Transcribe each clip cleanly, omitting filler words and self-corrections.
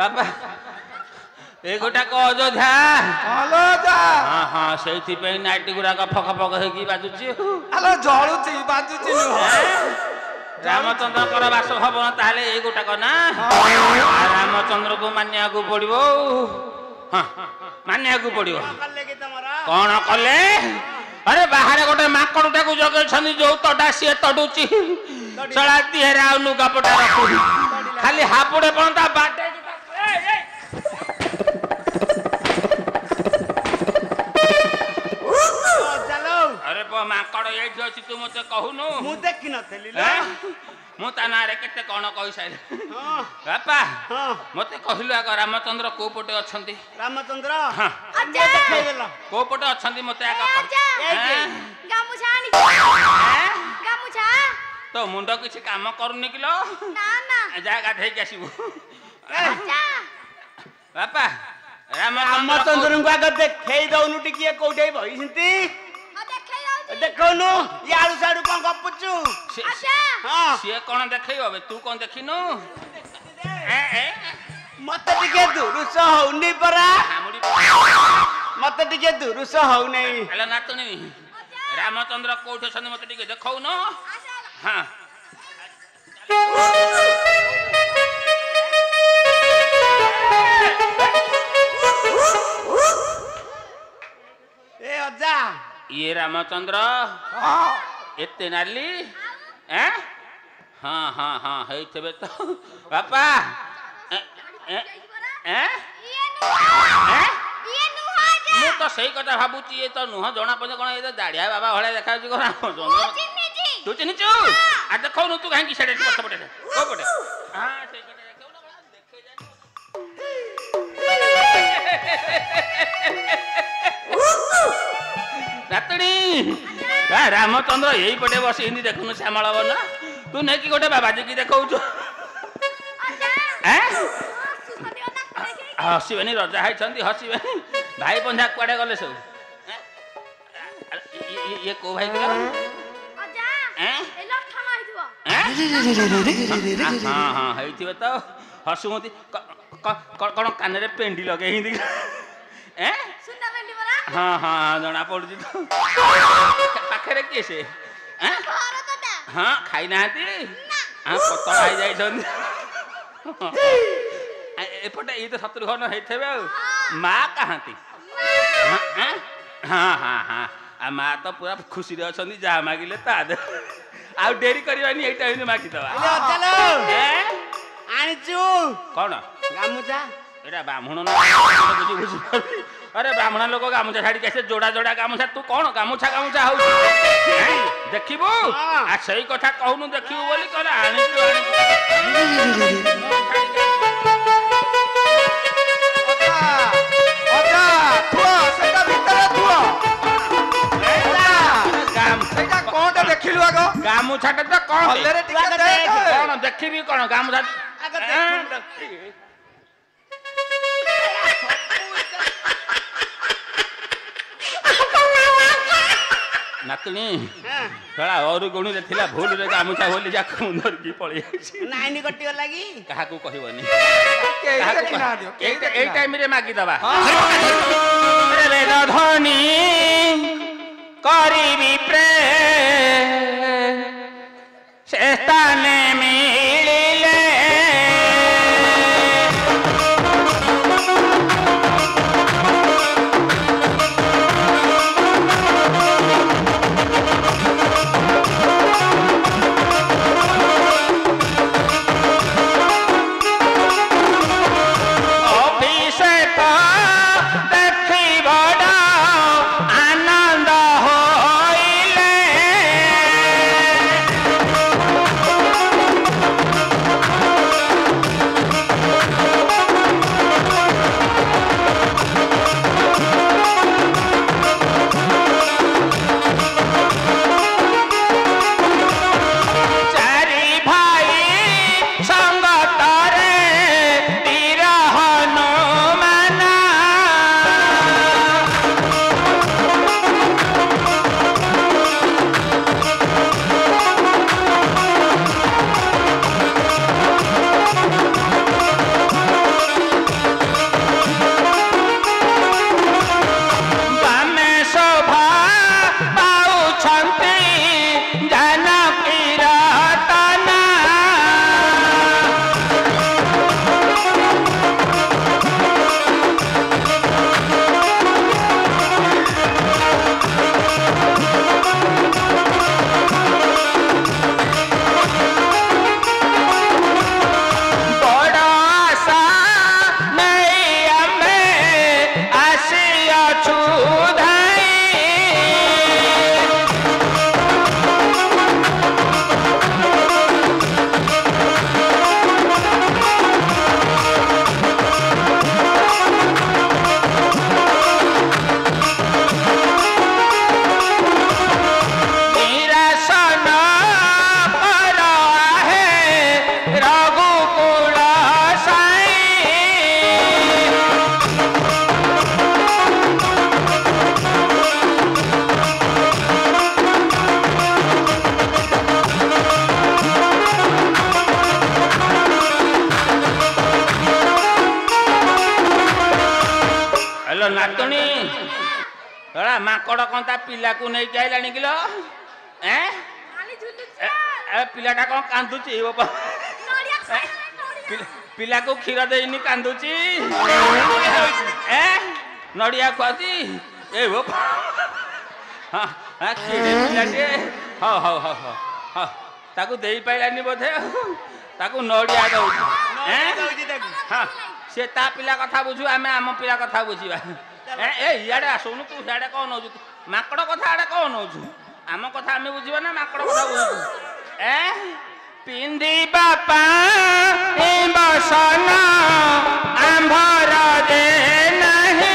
बाबा ए गोटा को अयोध्या अयोध्या हां हां सेठी पे नाइट गुरा का फक फक हे की बाजुची आलो जळुची बाजुची रामचंद्र कर वास भवन ताले ए गोटा को ना रामचंद्र को मानिया को पड़िबो हां मानिया को पड़िबो कौन कले अरे बाहर गोटे माकड़टा को जगे छनी जो तडा सी तडुची चला दिहेरा नुगा पटा रखु खाली हापुडे पणता बाटे अरे पो माकड़ एठी अछि तू मते कहूनु मु देखि नथली मु ता ना रे केते कोन कहि साइले बापा मते कहिलु आग रामचंद्र को पटे अछंती रामचंद्र अच्छा को पटे अछंती मते आग गामुछा आनी गामुछा तो मुंडो किछि काम करूनी किलो ना ना जा गाधै के आसीबु अच्छा बापा रामचंद्र को आग देखै दउनु टिकिए कोठै भइसिंती देखौनु याडू साडू कोन गपुचु अच्छा हां सिए कोन देखै होबे तू कोन देखिनु मते टिके दुरुस होउनी परा मते टिके दुरुस होउ नै हेलो नातुनी रामचंद्र कोठे सन मते टिके देखौ न हां ए अजा ये रामचंद्र एते नाली हैं हां हां हां हेइथबे तो बापा ये नुहा जा मु तो सही कथा भाबुची ये तो नुह जणा पजे कोन ए दाढ़िया बाबा भळे देखा छि को रामचंद्र तू चिनिचु आ देखौ न तू काहे की सेडे पछ पटे को पटे हां सही कथा देखौ न देखे जा नातड़ी रामचंद्र यही पटे बस हिंदी देखुनु श्यामल बन तू नहीं कि गोटे बाबाजी की देखौ हसीबेनी रजा हाई हसीबे भाई बंधा कुआडे गले सब ये को भाई हाँ हाँ हेइथिबे तो हसुमती कौन कान रे पेंडी लगे हिंदी हाँ हाँ जना पड़ी तो पाखे किए से हाँ खाई ना हाँ पतला हो जाइछन एपटे ये तो शत्रुघ्न होते माँ कहती हाँ हाँ हाँ आ माँ तो पूरा खुशी रे अच्छा जहाँ मागिले ता दे आ डेरी करवानी एटा ही मागिदवा आनिचु कौन गामुचा एटा ब्राह्मण ना बुझी बुझी अरे ब्राह्मण लोक गामुछा छाड़ी कैसे जोड़ा जोड़ा गामुछा तू कौन गामुछा गामुछा हो देखिबू आ सही कथा कहूनु देखिबू बोली कहला आनिचु गामुछा तो कौन कौन देखी कौन गामुछा नातुनी थोड़ा और गुणी रे थिला भूल रे गामुछा बोली जा कुंदर की पळी आछि नाइनी कटी लागी काहा को कहबनी ए टाइम रे मागी दबा रे धनी करीबी प्रेम से स्थाने मिलिले ଆଲୋ ନାତୁଣୀ ଏଳା ମାଙ୍କଡ କଣ ତା ପିଲାକୁ ନେଇକି ଆଇଲାଣି କିଲୋ ଏଁ ଏ ପିଲାଟା କଣ କାନ୍ଦୁଛି ବାପା ପିଲାକୁ କ୍ଷୀର ଦେଇନି କାନ୍ଦୁଛି ଏ ନଡ଼ିଆ ଖୁଆଉଛି ଏ ବାପା ପିଲାଟିଏ ହଉ ହଉ ହଉ ହଉ ତାକୁ ଦେଇପାରିଲାନି ବୋଧେ ତାକୁ ନଡ଼ିଆ ଦଉଛି ହଁ ସେ ତା ପିଲା କଥା ବୁଝୁ ଆମେ ଆମ ପିଲା କଥା ବୁଝିବା ଏ ଇଆଡେ ଆସୁନୁ ତୁ ସିଆଡେ କଣ ନଉଛୁ ମାଙ୍କଡ କଥା ଆଡେ କଣ ନଉଛୁ ଆମ କଥା ଆମେ ବୁଝିବା ନା ମାଙ୍କଡ କଥା ବୁଝୁଛୁ ଏ ପିନ୍ଧିବା ପାଇଁ ବସନ ଆମ୍ଭର ଦେ ନାହିଁ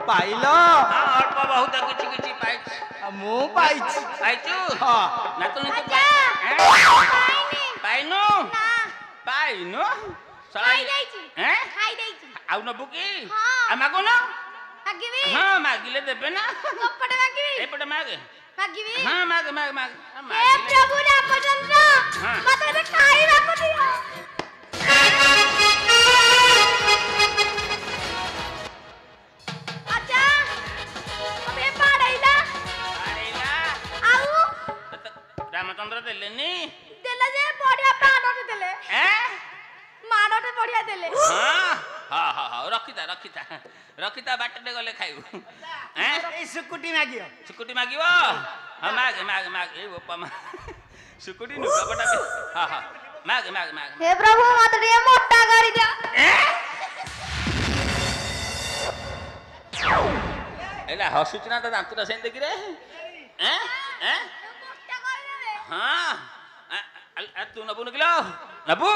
पाइल अल्प बहुत किछि किछि पाइछ मु पाइछ पाइछु हां नातुनी तू पाइनु पाइनु खाई देछि हैं खाई देछि आउ नबु की हां आ मागो ना मागिबी हां मागिले देबे ना कपड़े मागिबी एपटे मागे मागिबी हां माग माग माग हे प्रभु ରାମଚନ୍ଦ୍ର ଦେଲେନି ଦେଲେ ଯେ ବଢିଆ ପାଣଟେ ଦେଲେ ମାଣଟେ ବଢିଆ ଦେଲେ ହଁ ରଖିତା ବାଟରେ ଗଲେ ଖାଇବୁ ଏଇ ସୁକୁଟି ମାଗିବ ହଁ ମାଗ ଏଇ ବୋପା ମା ସୁକୁଟି ନୁଗାପଟା ହଁ ମାଗ ହେ ପ୍ରଭୁ ମତେ ଟିକେ ମୋଟା କରିଦିଅ ଏଇଟା ହସୁଛି ନା ତା ଦାନ୍ତଟା ସେମିତି ଦେଖିରେ ମୋଟା କରିଦେବେ ହଁ ତୁ ନବୁନୁ କିଲୋ ନବୁ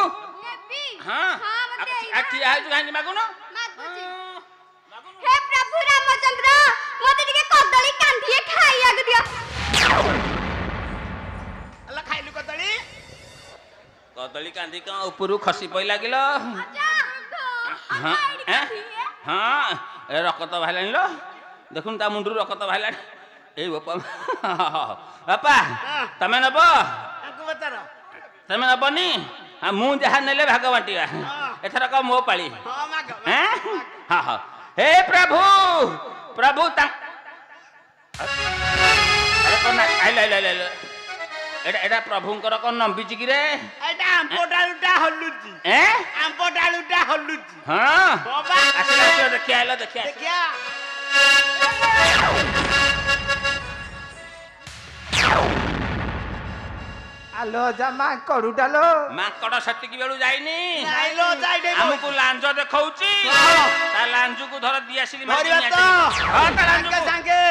ନେବି ହଁ ମତେ ଠିଆ ହେଇଛୁ କାହିଁକି ମାଗୁନୁ ମାଗୁଛି ହେ ପ୍ରଭୁ ରାମଚନ୍ଦ୍ର ମତେ ଟିକେ କଦଳୀ କାନ୍ଧିଏ ଖାଇବାକୁ ଦିଅ ହେଲା ଖାଇଲୁ କଦଳୀ କାନ୍ଦି କଣ ଉପରୁ ଖସି ପଇଲା କିଲୋ ହଁ ଏ ରକତ ବାହାରିଲାଣି ଲୋ ଦେଖୁନୁ ତା ମୁଣ୍ଡରୁ ରକତ ବାହାରିଲାଣି ଏଇ ବାପା ତମେ ନବ ତମେ ନବନି ମୁଁ ଯାହା ନେଲେ ଭାଗ ବାଣ୍ଟିବା ଏଥର କହ ମୋ ପାଳି हे प्रभु प्रभु एटा प्रभुंकर कौन नंबिची कि रे एटा आंबडालुटा हल्लुची आंबडालुटा हल्लुची हां बाबा आलो देखिया आलो जा माकडुटालो माकड़ सटिकी बेलु जाइनी जाइलो जाइदे हमकु लांज देखौची ता लांजु को धर दियासिली मरिया तो हां ता लांजु संगे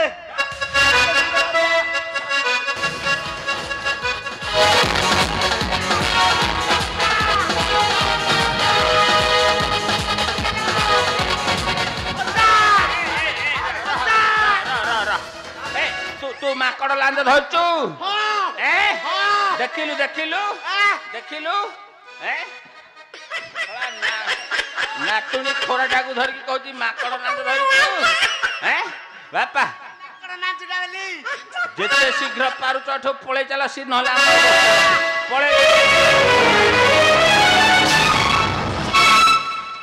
तू माकड़ लांज धरचु हां देखिलु नाटुनी खोराटा को धर कहती माकड़ लांज धरचु बापा जिते शीघ्र पारुच अठो पळे चला सी नहला पळे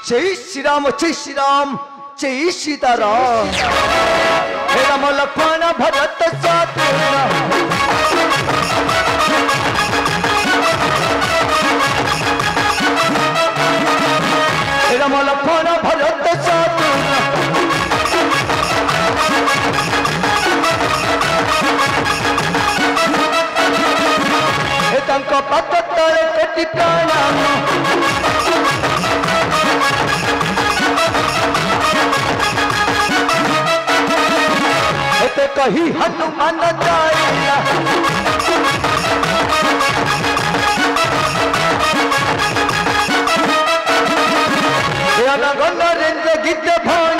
जय श्री राम जय सीताराम हे राम लक्ष्मण भरत शत्रुघ्न हे राम लक्ष्मण भरत शत्रुघ्न हे तंक पाद तळे कोटि प्रणाम ते कही हनुमान जाइला गण रेंद्र गीत भाई